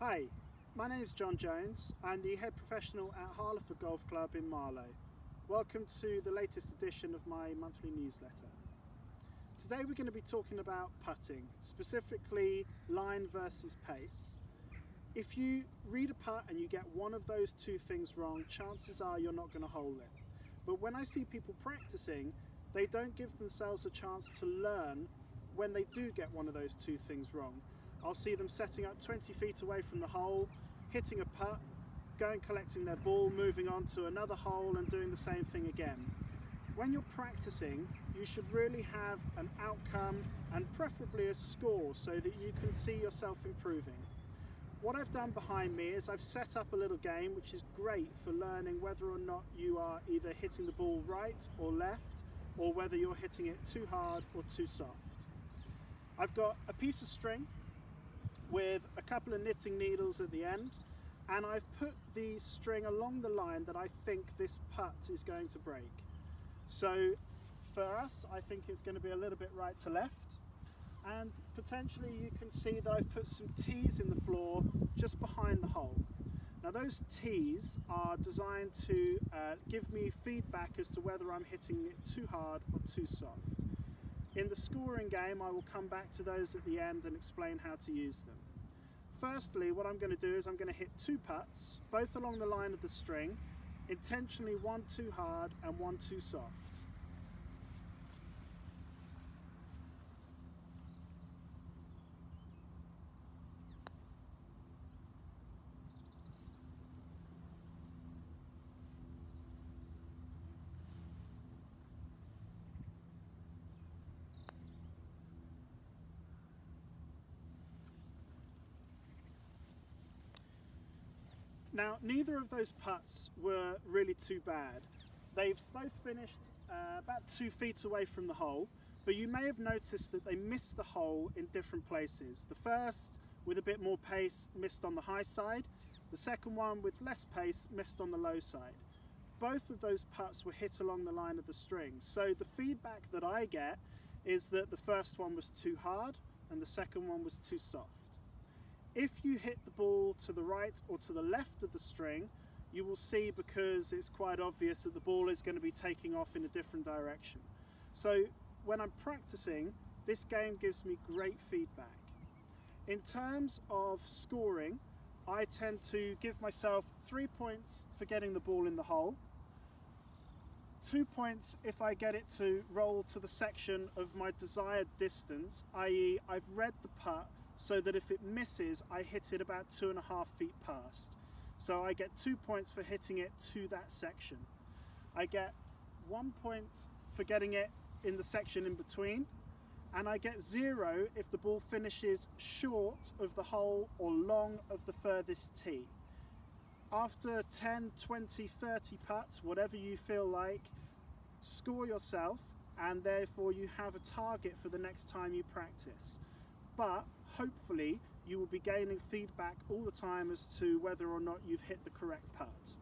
Hi, my name is John Jones. I'm the head professional at Harleford Golf Club in Marlow. Welcome to the latest edition of my monthly newsletter. Today we're going to be talking about putting, specifically line versus pace. If you read a putt and you get one of those two things wrong, chances are you're not going to hole it. But when I see people practicing, they don't give themselves a chance to learn when they do get one of those two things wrong. I'll see them setting up 20 feet away from the hole, hitting a putt, going collecting their ball, moving on to another hole and doing the same thing again. When you're practicing, you should really have an outcome and preferably a score so that you can see yourself improving. What I've done behind me is I've set up a little game which is great for learning whether or not you are either hitting the ball right or left, or whether you're hitting it too hard or too soft. I've got a piece of string with a couple of knitting needles at the end, and I've put the string along the line that I think this putt is going to break. So for us, I think it's going to be a little bit right to left, and potentially you can see that I've put some T's in the floor just behind the hole. Now those T's are designed to give me feedback as to whether I'm hitting it too hard or too soft. In the scoring game, I will come back to those at the end and explain how to use them. Firstly, what I'm going to do is I'm going to hit two putts, both along the line of the string, intentionally one too hard and one too soft. Now, neither of those putts were really too bad. They've both finished about 2 feet away from the hole, but you may have noticed that they missed the hole in different places. The first, with a bit more pace, missed on the high side. The second one, with less pace, missed on the low side. Both of those putts were hit along the line of the string. So the feedback that I get is that the first one was too hard and the second one was too soft. If you hit the ball to the right or to the left of the string, you will see, because it's quite obvious, that the ball is going to be taking off in a different direction. So when I'm practicing, this game gives me great feedback. In terms of scoring, I tend to give myself 3 points for getting the ball in the hole, 2 points if I get it to roll to the section of my desired distance, i.e. I've read the putt so that if it misses, I hit it about 2.5 feet past. So I get 2 points for hitting it to that section. I get 1 point for getting it in the section in between, and I get 0 if the ball finishes short of the hole or long of the furthest tee. After 10, 20, 30 putts, whatever you feel like, score yourself, and therefore you have a target for the next time you practice. But hopefully you will be gaining feedback all the time as to whether or not you've hit the correct putt.